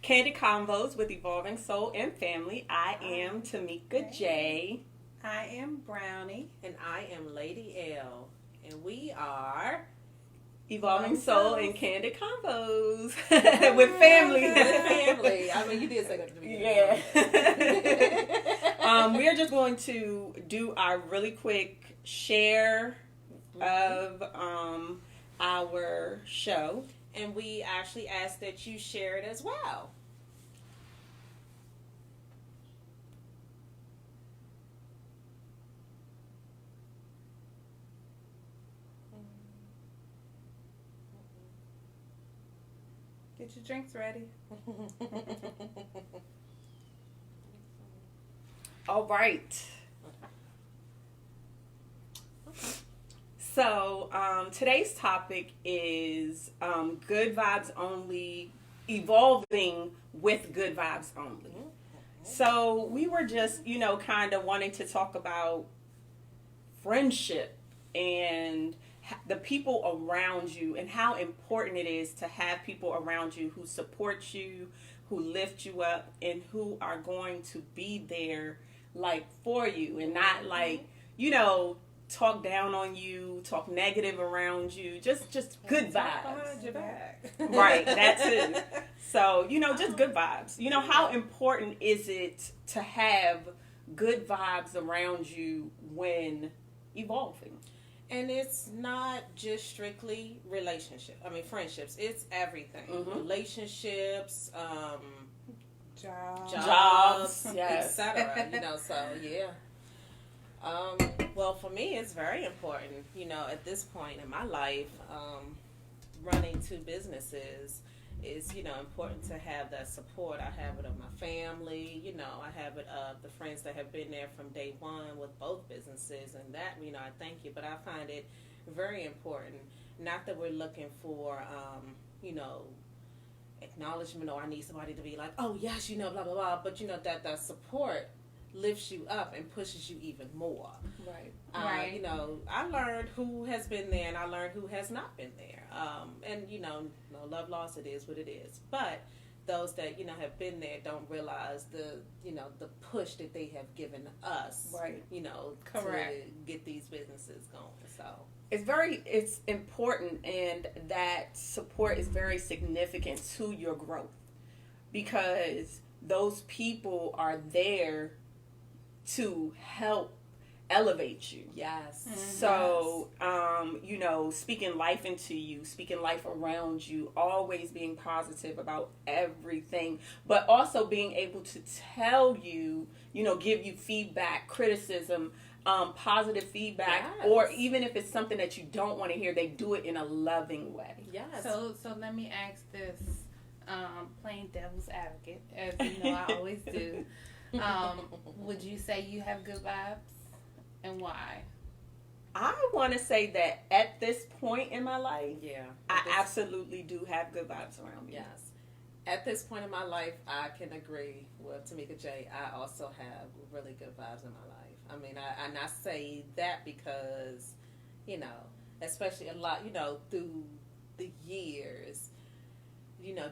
Candid Convos with Evolving Soul and Family. I am Tamika J. I am Brownie. And I am Lady L. And we are Evolving Soul and Candid Convos with family. family. I mean, you did say that at the beginning. Yeah. We are just going to do our really quick share of our show. And we actually ask that you share it as well. Get your drinks ready. All right. So today's topic is good vibes only, evolving with good vibes only. So we were just, kind of wanting to talk about friendship and the people around you and how important it is to have people around you who support you, who lift you up, and who are going to be there for you and not talk down on you, talk negative around you, just good vibes. Behind your back. Right, that too. So, just good vibes. How important is it to have good vibes around you when evolving? And it's not just strictly friendships. It's everything. Mm-hmm. Relationships, jobs, yes. etc. So yeah. Well, for me, it's very important. At this point in my life, running two businesses is, important to have that support. I have it of my family. I have it of the friends that have been there from day one with both businesses, and that, I thank you. But I find it very important. Not that we're looking for, acknowledgement, or I need somebody to be like, oh yes, blah blah blah. But that support lifts you up and pushes you even more. Right. Right. I learned who has been there and I learned who has not been there. And no love lost, it is what it is. But those that, have been there don't realize the push that they have given us. Right. To get these businesses going. So it's important, and that support is very significant to your growth because those people are there to help elevate you. Yes. Mm-hmm. So, speaking life into you, speaking life around you, always being positive about everything, but also being able to tell you, give you feedback, criticism, positive feedback, yes. Or even if it's something that you don't want to hear, they do it in a loving way. Yes. So let me ask this, playing devil's advocate, as I always do. Would you say you have good vibes, and why? I want to say that at this point in my life, I this absolutely do have good vibes around me. Yes. At this point in my life, I can agree with Tamika J. I also have really good vibes in my life. I mean, I say that because, especially a lot, through the years,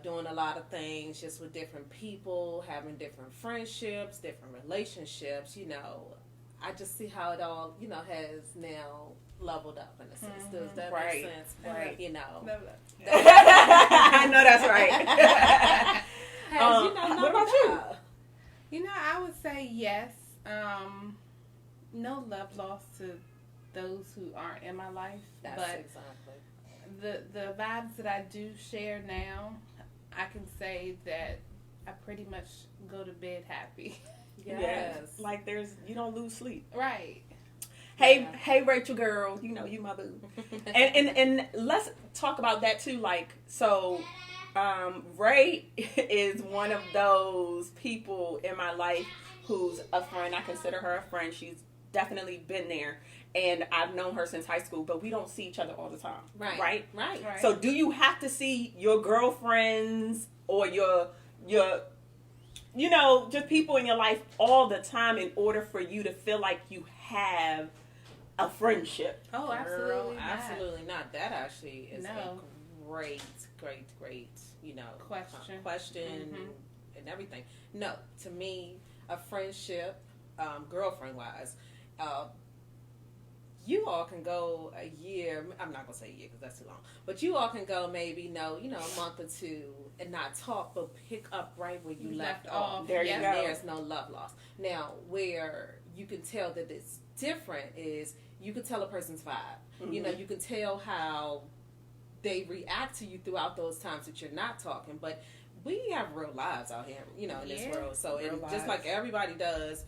doing a lot of things just with different people, having different friendships, different relationships, I just see how it all, has now leveled up in a sense. Does that make sense? Right. I know that's right. What about you? I would say yes. No love lost to those who aren't in my life. That's but exactly. The vibes that I do share now, I can say that I pretty much go to bed happy. Yes. Like you don't lose sleep. Right. Hey, Rachel girl, you my boo. and let's talk about that too. Ray is one of those people in my life who's a friend. I consider her a friend. She's definitely been there, and I've known her since high school, but we don't see each other all the time. Right. So do you have to see your girlfriends or your just people in your life all the time in order for you to feel like you have a friendship? Oh, absolutely not. Absolutely not. That actually is No. a great question and everything. No, to me, a friendship, girlfriend wise, you all can go a year. I'm not gonna say a year because that's too long. But you all can go maybe a month or two and not talk, but pick up right where you left off. There you go. There's no love lost. Now, where you can tell that it's different is you can tell a person's vibe. Mm-hmm. You can tell how they react to you throughout those times that you're not talking. But we have real lives out here, in this world. So just like everybody does.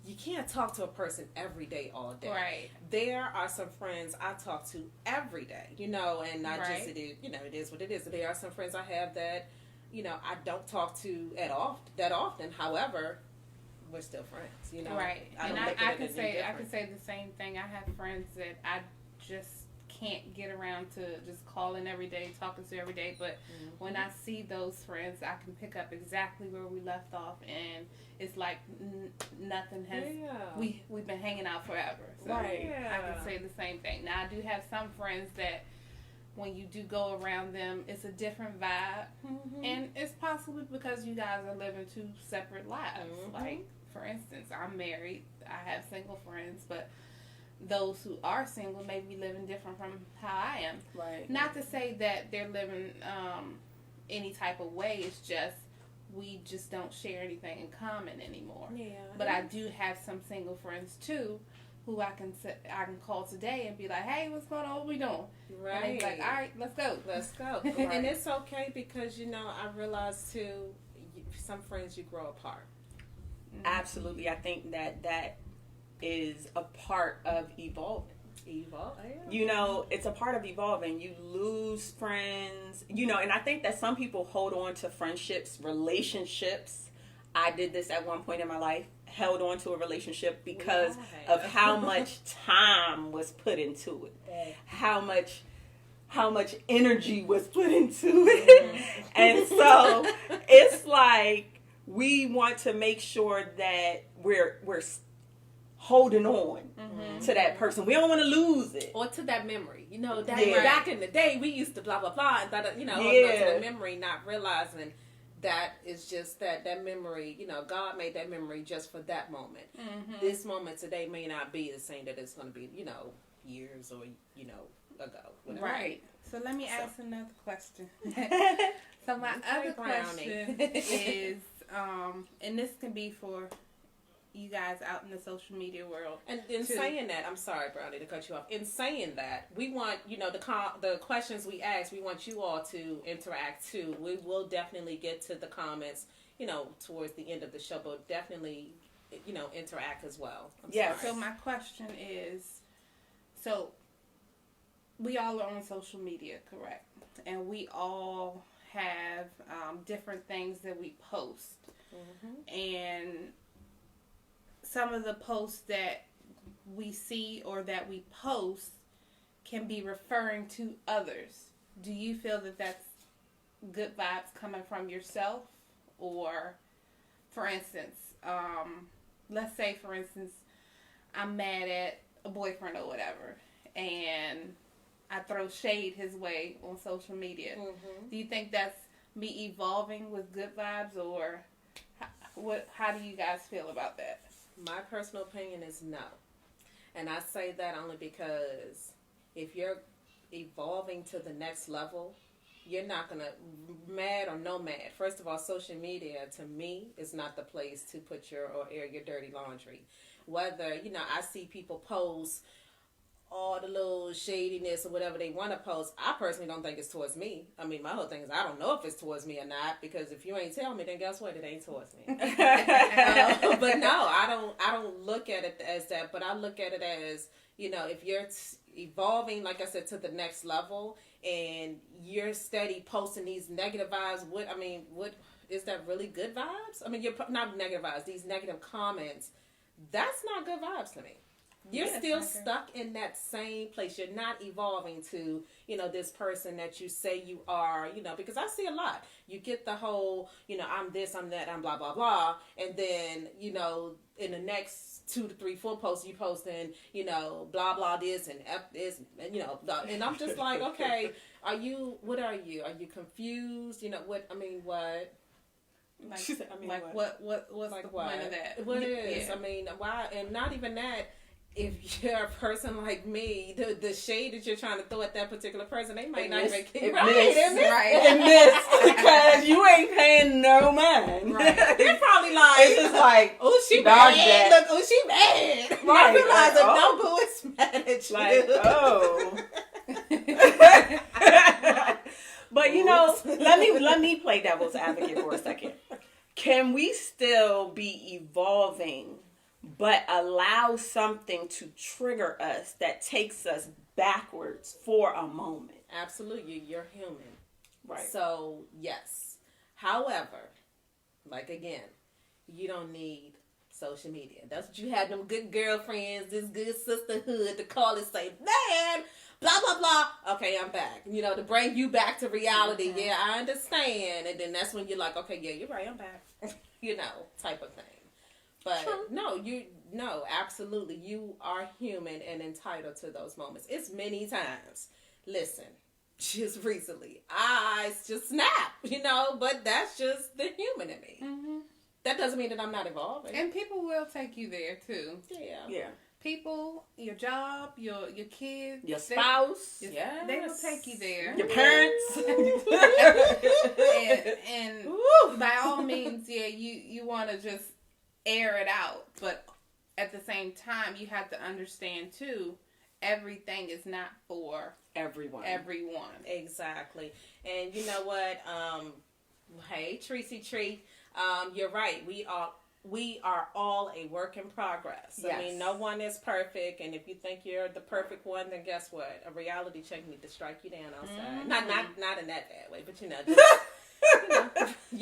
You can't talk to a person every day, all day. Right. There are some friends I talk to every day, and not just it is what it is. There are some friends I have that, I don't talk to that often. However, we're still friends, Right. I can say the same thing. I have friends that I just can't get around to just calling every day, talking to every day. But when I see those friends, I can pick up exactly where we left off, and it's like nothing has. We've been hanging out forever. So right. I can say the same thing. Now I do have some friends that when you do go around them, it's a different vibe, and it's possibly because you guys are living two separate lives. Like for instance, I'm married. I have single friends, but those who are single may be living different from how I am. Right. Not to say that they're living any type of way. It's just we just don't share anything in common anymore. Yeah. But I do have some single friends too, who I can call today and be like, "Hey, what's going on? What we doing?" Right. And they be like, "All right, let's go." Right. And it's okay because I realize too, some friends you grow apart. Absolutely, I think that is a part of evolving. It's a part of evolving. You lose friends, and I think that some people hold on to friendships, relationships. I did this at one point in my life, held on to a relationship because of how much time was put into it, how much energy was put into it. And so it's like we want to make sure that we're holding on to that person. We don't want to lose it. Or to that memory. Back in the day, we used to blah, blah, blah. And to the memory, not realizing that is just that memory, God made that memory just for that moment. This moment today may not be the same that it's going to be, years or, ago. Whatever. Right. So let me ask another question. So my other question is, and this can be for you guys out in the social media world. And in saying that, I'm sorry, Brownie, to cut you off. In saying that, we want, the questions we ask, we want you all to interact too. We will definitely get to the comments, towards the end of the show, but definitely, interact as well. Yeah. So my question is, so we all are on social media, correct? And we all have different things that we post. And some of the posts that we see or that we post can be referring to others. Do you feel that that's good vibes coming from yourself? Or, for instance, let's say, for instance, I'm mad at a boyfriend or whatever, and I throw shade his way on social media. Do you think that's me evolving with good vibes, or how do you guys feel about that? My personal opinion is no. And I say that only because if you're evolving to the next level, you're not going to, mad or no mad. First of all, social media, to me, is not the place to put or air your dirty laundry. Whether, I see people post all the little shadiness or whatever they want to post. I personally don't think it's towards me. I mean, my whole thing is I don't know if it's towards me or not, because if you ain't tell me, then guess what? It ain't towards me. But no, I don't look at it as that, but I look at it as, if you're evolving, like I said, to the next level, and you're steady posting these negative vibes, what is that really good vibes? I mean, you're not negative vibes, these negative comments, that's not good vibes to me. You're Yes, still I agree. stuck in that same place. You're not evolving to, this person that you say you are, because I see a lot. You get the whole, I'm this, I'm that, I'm blah, blah, blah. And then, in the next 2 to 3, 4 posts, you posting, blah, blah, this and F this, and, blah. And I'm just like, okay, what are you? Are you confused? What? Like, what? what's Like the what? point of that? What is? Yeah. Why? And not even that. If you're a person like me, the shade that you're trying to throw at that particular person, they might not even It keep missed because you ain't paying no mind. Right. They're probably like, It's just like, oh, she dog mad. that. Look, oh, she mad. Right. I realize Like, that oh. no boo is mad at you. Like, oh. But let me play devil's advocate for a second. Can we still be evolving, but allow something to trigger us that takes us backwards for a moment? Absolutely, you're human. Right. So, yes. However, like again, you don't need social media. That's what you had them good girlfriends, this good sisterhood to call and say, man, blah, blah, blah. Okay, I'm back. To bring you back to reality. Mm-hmm. Yeah, I understand. And then that's when you're like, okay, yeah, you're right, I'm back. Type of thing. But no, absolutely. You are human and entitled to those moments. It's many times. Listen, just recently, eyes just snap, but that's just the human in me. Mm-hmm. That doesn't mean that I'm not evolving. And people will take you there too. Yeah. People, your job, your kids, Your spouse, they will take you there. your parents. and by all means, yeah, you want to just air it out, but at the same time, you have to understand too, everything is not for Everyone. Exactly. And you know what? Hey, Tracy Tree, you're right. We are all a work in progress. Yes. I mean, no one is perfect, and if you think you're the perfect one, then guess what? A reality check need to strike you down outside. Mm-hmm. Not in that bad way, but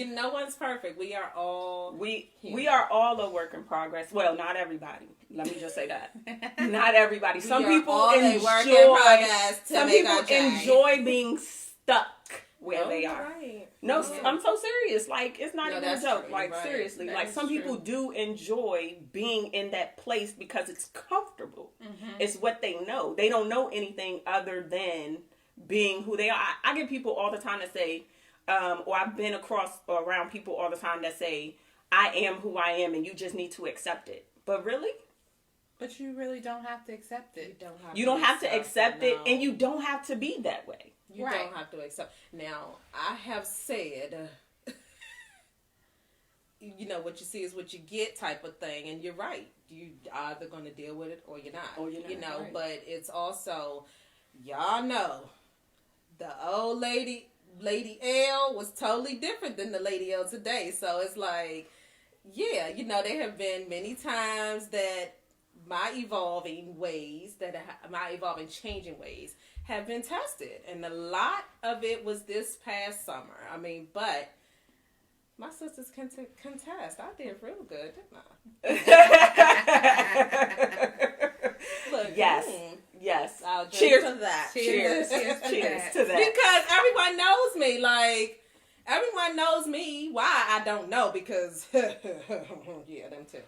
no one's perfect. We are all We human. are all a work in progress. Well, not everybody. Let me just say that. Not everybody. Some people enjoy being stuck where they are. Right. No, Yeah. I'm so serious. Like, it's not No, even a that's joke. true. Like, Right. seriously. That Like, is some people true. do enjoy being in that place because it's comfortable. Mm-hmm. It's what they know. They don't know anything other than being who they are. I get people all the time that say, or I've been around people all the time that say, I am who I am and you just need to accept it. But really? But you really don't have to accept it. You don't have to accept it, no. and you don't have to be that way. You Right. don't have to accept. Now, I have said, what you see is what you get type of thing. And you're right. You either going to deal with it or you're not. Right. But it's also, y'all know, the old Lady L was totally different than the Lady L today. So it's like, yeah, there have been many times that my evolving changing ways have been tested. And a lot of it was this past summer. I mean, but my sisters can contest. I did real good, didn't I? Look, Yes. I'll drink Cheers to that. Cheers. Cheers Cheers to that. Because everyone knows me. Like, everyone knows me. Why? I don't know. Because, yeah, them too.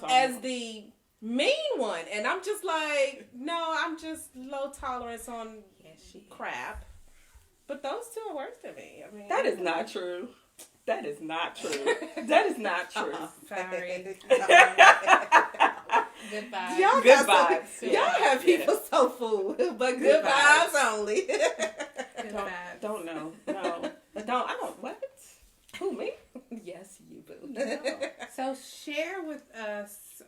As the mean one. And I'm just like, no, I'm just low tolerance on crap. But those two are worse than me. I mean, That is not true. That is not true. That is not true. Sorry. Goodbye. Y'all Good got vibes. some, y'all have people so fooled, but good vibes only. Good vibes. Don't know. No. I don't. What? Who, me? Yes, you boo. So share with us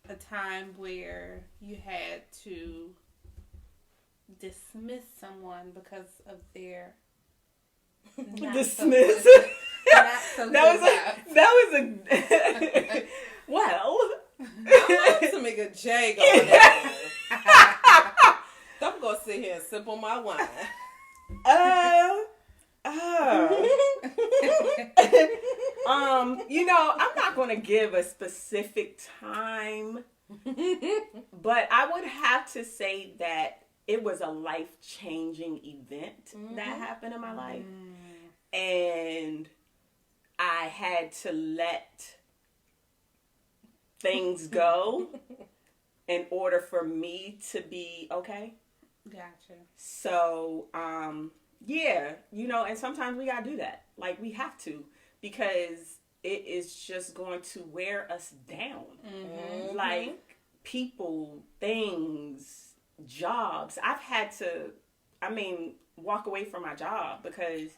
a time where you had to dismiss someone because of their Dismiss. Not so That was a well. I like to make a J going there. I'm gonna sit here and sip on my wine. I'm not going to give a specific time, but I would have to say that it was a life-changing event that happened in my life. And I had to let things go in order for me to be okay. Gotcha. So, yeah, and sometimes we got to do that. Like, we have to, because it is just going to wear us down. Like, people, things, jobs. I've had to, walk away from my job because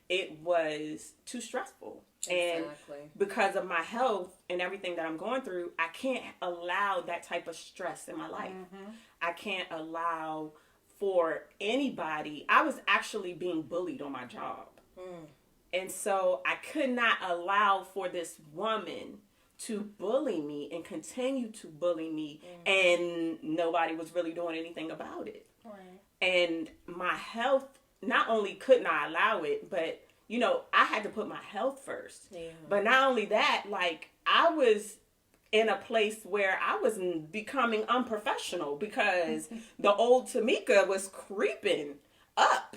it was too stressful. And because of my health and everything that I'm going through, I can't allow that type of stress in my life. I can't allow for anybody. I was actually being bullied on my job. And so I could not allow for this woman to bully me and continue to bully me. And nobody was really doing anything about it. Right. And my health, not only couldn't I allow it, but I had to put my health first. Yeah. But not only that, like, I was in a place where I was becoming unprofessional because the old Tamika was creeping up.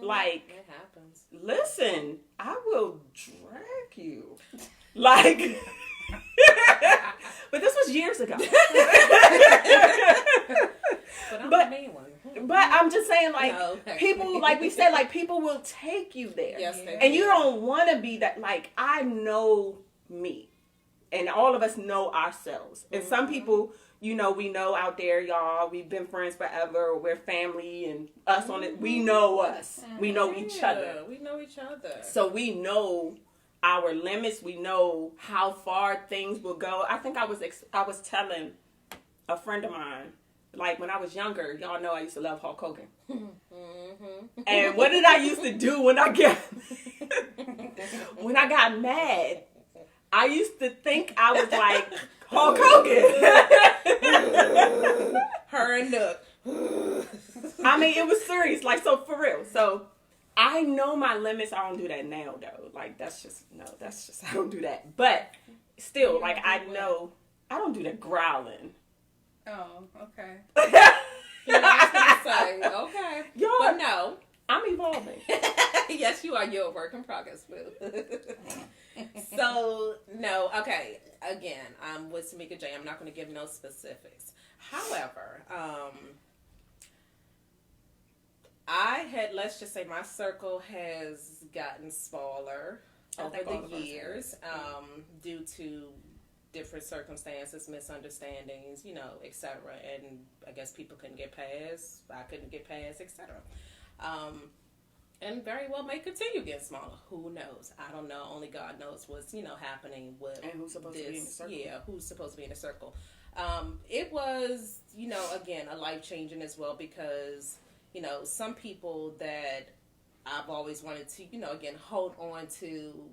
Like, it happens. Listen, I will drag you. Like, but this was years ago. But I'm the main one. But I'm just saying, like, people, like we said, like, people will take you there. Yes, they and you don't want to be that. Like, I know me. And all of us know ourselves. And some people, we know out there, y'all, we've been friends forever. We're family, and us on it. We know us. We know each other. We know each other. So we know our limits. We know how far things will go. I think I was telling a friend of mine, like, when I was younger, y'all know I used to love Hulk Hogan. And what did I used to do when I got mad? I used to think I was like Hulk Hogan. Her and Nook. It was serious. Like, so for real. So I know my limits. I don't do that now, though. Like, that's just, I don't do that. But still, like, I know I don't do that growling. Oh, okay. I was gonna say, okay. But no. I'm evolving. Yes, you are. You're a work in progress, boo. So, no, okay. Again, I'm with Tamika J. I'm not going to give no specifics. However, let's just say my circle has gotten smaller over the years due to different circumstances, misunderstandings, etc. And I guess people couldn't get past, I couldn't get past, etc. And very well may continue getting smaller. Who knows? I don't know. Only God knows what's, happening with and who's supposed to be in the circle. Yeah, who's supposed to be in the circle. It was, again, a life-changing as well because, some people that I've always wanted to, again, hold on to,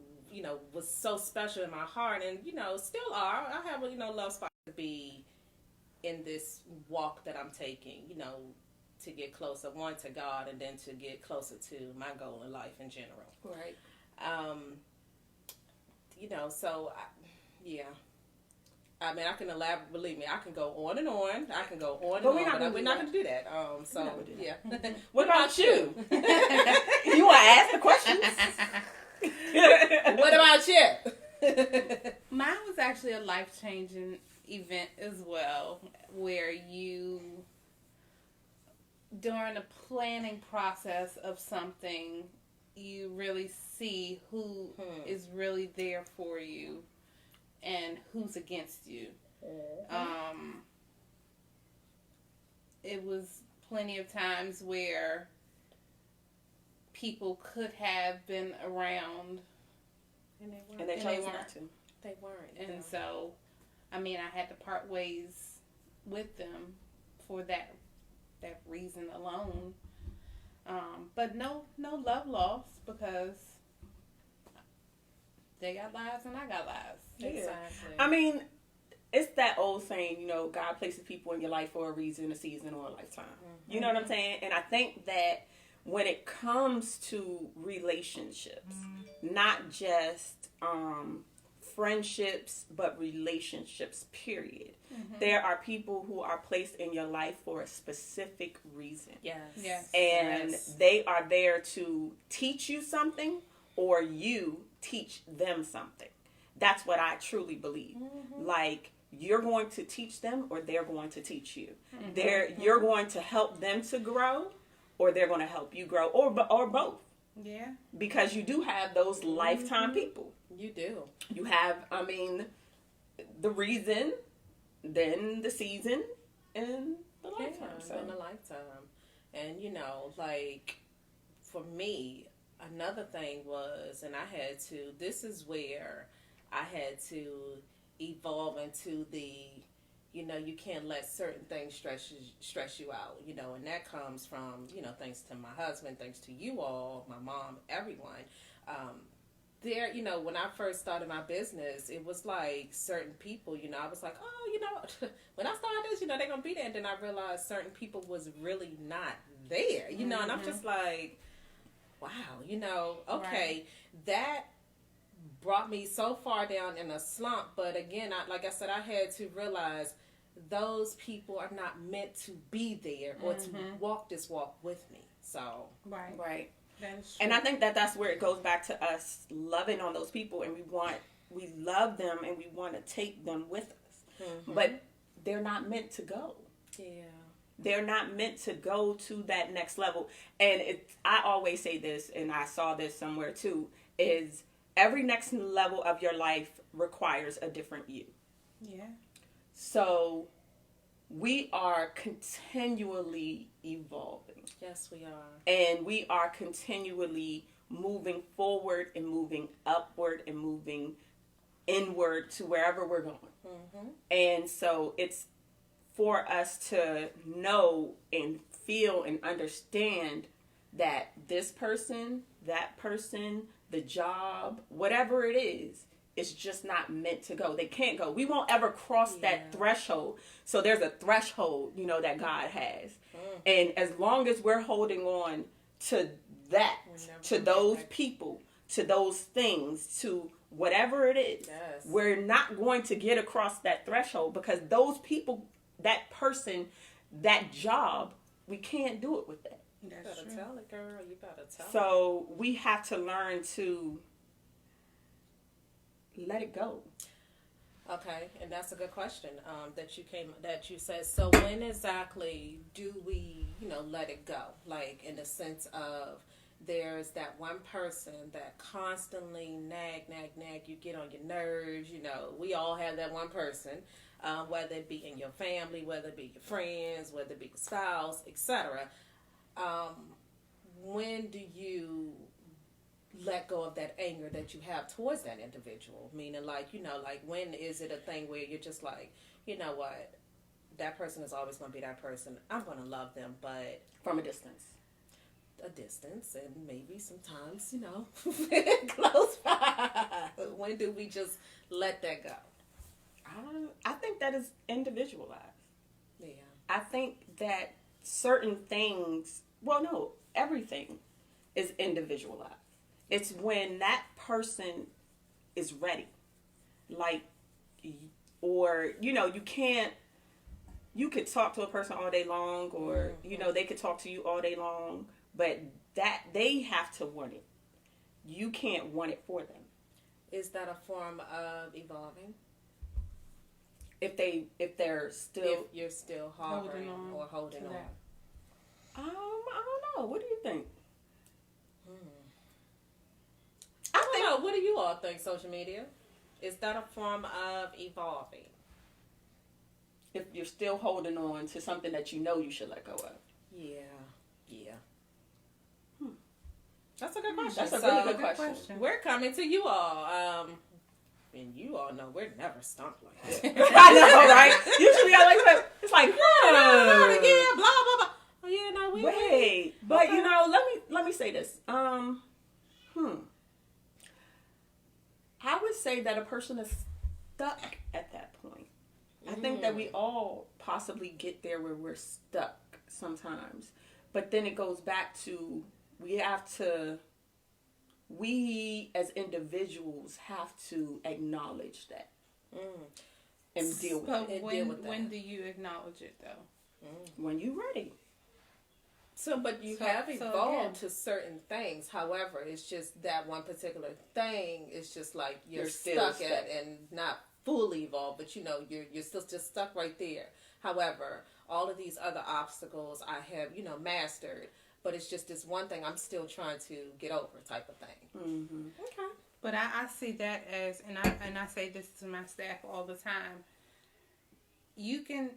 was so special in my heart and, still are. I have a, love spot to be in this walk that I'm taking, to get closer, one, to God, and then to get closer to my goal in life in general. Right. So, yeah. I can elaborate, believe me, I can go on and on. I can go on and on, but we're not going to do that. Yeah. What about you? You want to ask the questions? What about you? Mine was actually a life-changing event as well, where you, during the planning process of something, you really see who is really there for you and who's against you. It was plenty of times where people could have been around and they chose not to. They weren't. And so, I had to part ways with them for that reason alone. But no love lost because they got lives and I got lives. Yeah. Exactly. It's that old saying, God places people in your life for a reason, a season, or a lifetime. You know what I'm saying? And I think that when it comes to relationships, not just friendships, but relationships, period. There are people who are placed in your life for a specific reason. Yes. And they are there to teach you something, or you teach them something. That's what I truly believe. Like, you're going to teach them, or they're going to teach you. You're going to help them to grow, or they're going to help you grow, or both. Yeah. Because you do have those lifetime people. You do. You have, I mean, the reason, then the season, and the lifetime. And the lifetime. And, you know, like, for me, another thing was, and I had to, this is where I had to evolve into the, you know, you can't let certain things stress you out, you know, and that comes from, you know, thanks to my husband, thanks to you all, my mom, everyone. There, you know, when I first started my business, it was like certain people, you know, I was like, oh, you know, when I started this, you know, they're going to be there. And then I realized certain people was really not there, you know, and I'm just like, wow, you know, okay, that brought me so far down in a slump. But again, like I said, I had to realize those people are not meant to be there or to walk this walk with me. So, right. And I think that that's where it goes back to us loving on those people, and we love them and we want to take them with us. But they're not meant to go. Yeah. They're not meant to go to that next level. And I always say this, and I saw this somewhere too, is every next level of your life requires a different you. Yeah. So we are continually evolving. Yes, we are. And we are continually moving forward and moving upward and moving inward to wherever we're going. And so it's for us to know and feel and understand that this person, that person, the job, whatever it is just not meant to go. They can't go. We won't ever cross that threshold. So there's a threshold, you know, that God has. And as long as we're holding on to that, to those people, to those things, to whatever it is, we're not going to get across that threshold, because those people, that person, that job, we can't do it with that. You better tell it, girl. You better tell it. So we have to learn to let it go. Okay, and that's a good question that you said. So when exactly do we, you know, let it go? Like, in the sense of there's that one person that constantly nag, you get on your nerves. You know, we all have that one person, whether it be in your family, whether it be your friends, whether it be your spouse, etc. When do you let go of that anger that you have towards that individual? Meaning, like, you know, like, when is it a thing where you're just like, you know what, that person is always going to be that person. I'm going to love them, but from a distance, and maybe sometimes, you know, close by. When do we just let that go? I think that is individualized. Yeah. I think that certain things, well, no, everything is individualized. It's when that person is ready. Like, or, you know, you could talk to a person all day long, or, you know, they could talk to you all day long, but that they have to want it. You can't want it for them. Is that a form of evolving? If they're still, if you're still holding on. I don't know. What do you think? I don't know. What do you all think, social media? Is that a form of evolving? If you're still holding on to something that you know you should let go of. Yeah. That's a good question. That's a really good question. We're coming to you all. And you all know we're never stumped like this. I know, right? Usually I like, it's like, yeah, blah, blah, blah. Oh, yeah, no, wait. But, you know, let me say this. I would say that a person is stuck at that point. I think that we all possibly get there where we're stuck sometimes. But then it goes back to we we as individuals have to acknowledge that and deal with But it. when do you acknowledge it though? When you're ready. But you have evolved to certain things. However, it's just that one particular thing is just like you're stuck at and not fully evolved, but you're still just stuck right there. However, all of these other obstacles I have, mastered, but it's just this one thing I'm still trying to get over type of thing. Okay. But I see that as, and I say this to my staff all the time, you can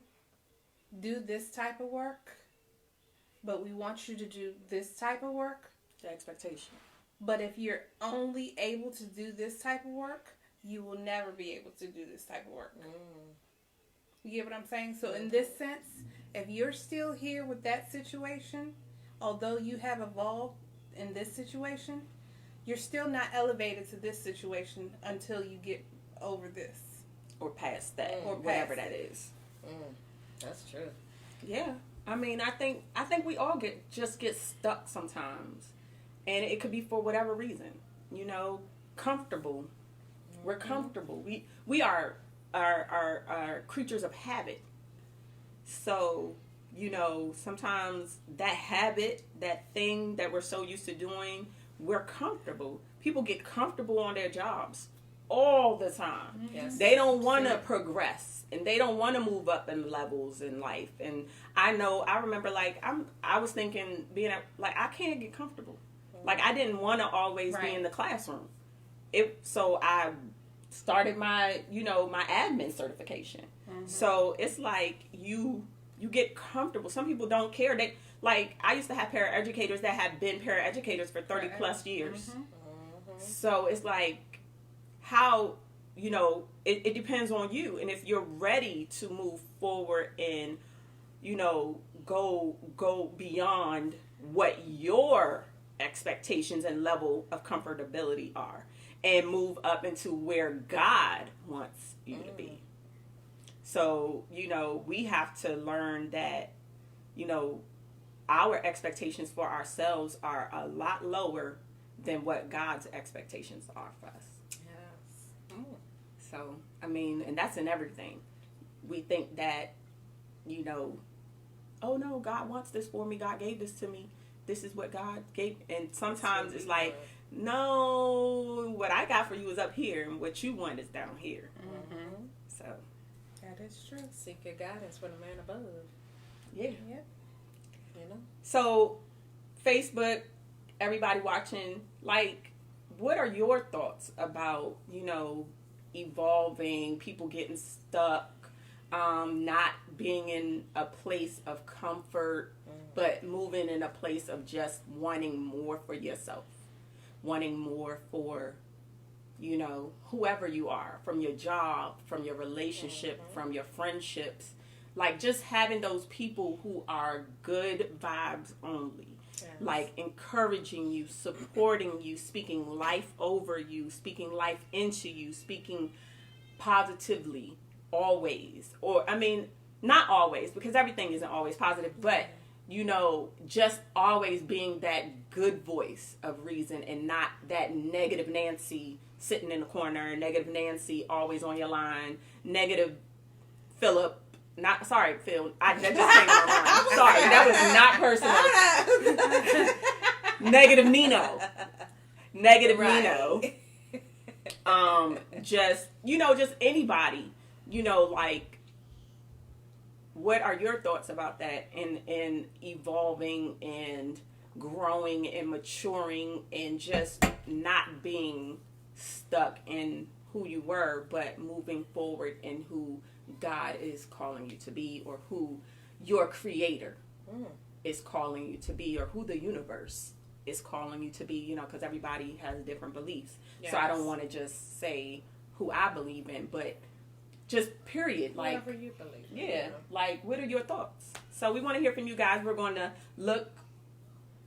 do this type of work, but we want you to do this type of work. The expectation. But if you're only able to do this type of work, you will never be able to do this type of work. You get what I'm saying? So in this sense, if you're still here with that situation, although you have evolved in this situation, you're still not elevated to this situation until you get over this. Or past that. Or whatever that is. That's true. Yeah. I mean, I think we all get stuck sometimes. And it could be for whatever reason. Comfortable. We're comfortable. We are creatures of habit. So, sometimes that habit, that thing that we're so used to doing, we're comfortable. People get comfortable on their jobs all the time. Yes. They don't want to progress and they don't want to move up in levels in life. And I remember I was thinking I can't get comfortable. Like I didn't want to always be in the classroom. So I started my admin certification. So it's like you get comfortable. Some people don't care. I used to have paraeducators that have been paraeducators for 30 plus years. So it's like how, it depends on you. And if you're ready to move forward and, go beyond what your expectations and level of comfortability are and move up into where God wants you to be. So, we have to learn that, our expectations for ourselves are a lot lower than what God's expectations are for us. Yes. So, I mean, and that's in everything. We think that, oh no, God wants this for me. God gave this to me. This is what God gave. And sometimes it's like, no, what I got for you is up here and what you want is down here. So. That is true. Seek your guidance from the man above. Yeah. Yep. So, Facebook, everybody watching, what are your thoughts about, evolving, people getting stuck, not being in a place of comfort, but moving in a place of just wanting more for yourself, wanting more for, whoever you are, from your job, from your relationship, from your friendships, just having those people who are good vibes only. Yes. Encouraging you, supporting you, speaking life over you, speaking life into you, speaking positively always. Or, I mean, not always, because everything isn't always positive, but, just always being that good voice of reason and not that negative Nancy sitting in the corner, negative Nancy always on your line, negative Philip. Phil. That just came to my mind. Sorry, that was not personal. Negative Nino. Negative Nino. Just anybody. What are your thoughts about that in evolving and growing and maturing and just not being stuck in who you were, but moving forward in who God is calling you to be, or who your creator is calling you to be, or who the universe is calling you to be, because everybody has different beliefs. Yes. So I don't want to just say who I believe in, but just period. Whatever you believe in. Yeah. What are your thoughts? So we want to hear from you guys. We're going to look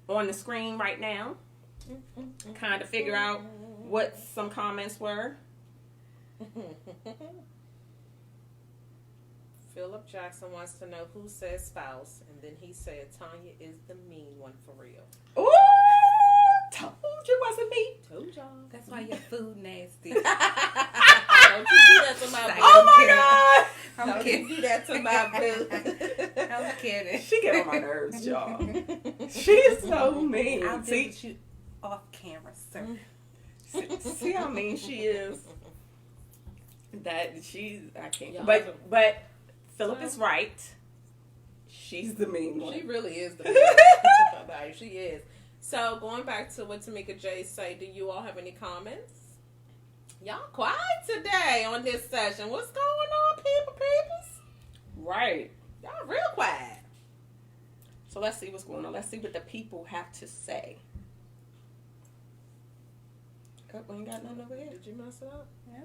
on the screen right now, kind of figure out what some comments were. Philip Jackson wants to know who said spouse, and then he said Tanya is the mean one for real. Ooh, told you it wasn't me. Told y'all. That's why your food nasty. Don't you do that to my boo. Oh my God. I'm Don't kidding. you do that to my boo. I'm kidding. She get on my nerves, y'all. She's so mean. I'll See, visit you off camera, sir. see how mean she is. I can't. Y'all But Philip is right. She's the mean one. She really is the best. She is. So going back to what Tamika J say, do you all have any comments? Y'all quiet today on this session. What's going on, peoples? Right. Y'all real quiet. So let's see what's going on. Let's see what the people have to say. Oh, we ain't got nothing over here. Did you mess it up? Yeah.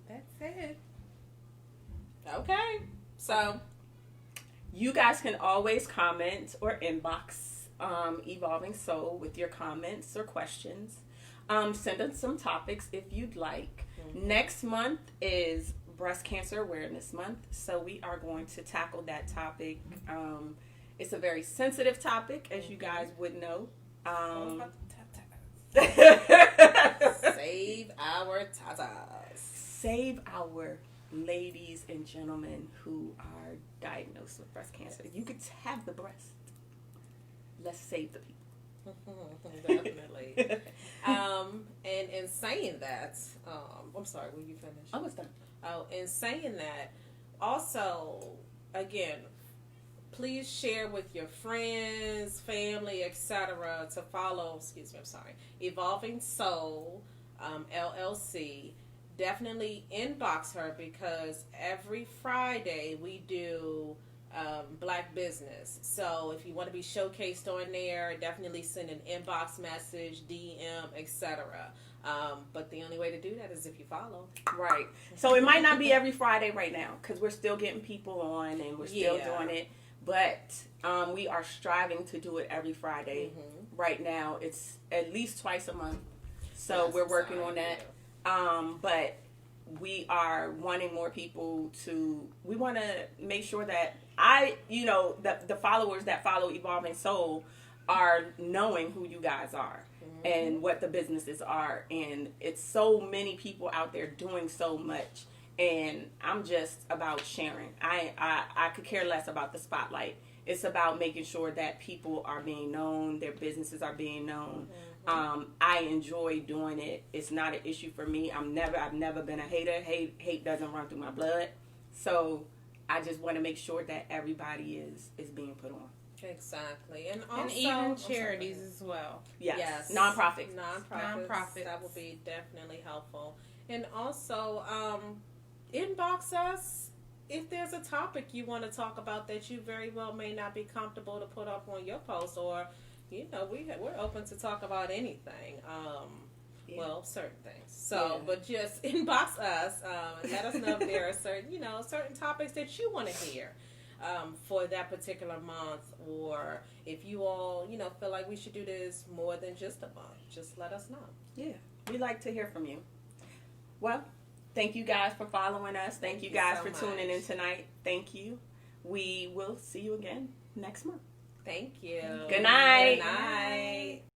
That's it. Okay. So You guys can always comment or inbox Evolving Soul with your comments or questions. Send us some topics if you'd like. Mm-hmm. Next month is Breast Cancer Awareness Month, so we are going to tackle that topic. It's a very sensitive topic, as you guys would know. save our tatas. Save our ladies and gentlemen who are diagnosed with breast cancer. You could have the breast. Let's save the people. Definitely. And in saying that, I'm sorry, will you finish? Oh, it's done. Oh, in saying that, also, again, please share with your friends, family, etc. to follow, Evolving Soul, LLC. Definitely inbox her because every Friday we do Black business. So if you want to be showcased on there, definitely send an inbox message, DM, etc. But the only way to do that is if you follow. Right. So it might not be every Friday right now because we're still getting people on and we're still doing it. But we are striving to do it every Friday. Mm-hmm. Right now, it's at least twice a month. So Yes, we're working on sorry. that. But we are wanting more people to, we want to make sure that the followers that follow Evolving Soul are knowing who you guys are and what the businesses are. And it's so many people out there doing so much. And I'm just about sharing. I could care less about the spotlight. It's about making sure that people are being known, their businesses are being known. I enjoy doing it. It's not an issue for me. I've never been a hater. Hate doesn't run through my blood. So I just want to make sure that everybody is being put on. Exactly. And also, And even charities as well. Yes. Nonprofits. Nonprofits. That would be definitely helpful. And also, inbox us if there's a topic you want to talk about that you very well may not be comfortable to put up on your post, or we're open to talk about anything. Well, certain things. So, but just inbox us and let us know if there are certain topics that you want to hear for that particular month, or if you all feel like we should do this more than just a month. Just let us know. Yeah, we like to hear from you. Well, thank you guys for following us. Thank you guys for tuning in tonight. Thank you. We will see you again next month. Thank you. Good night. Good night.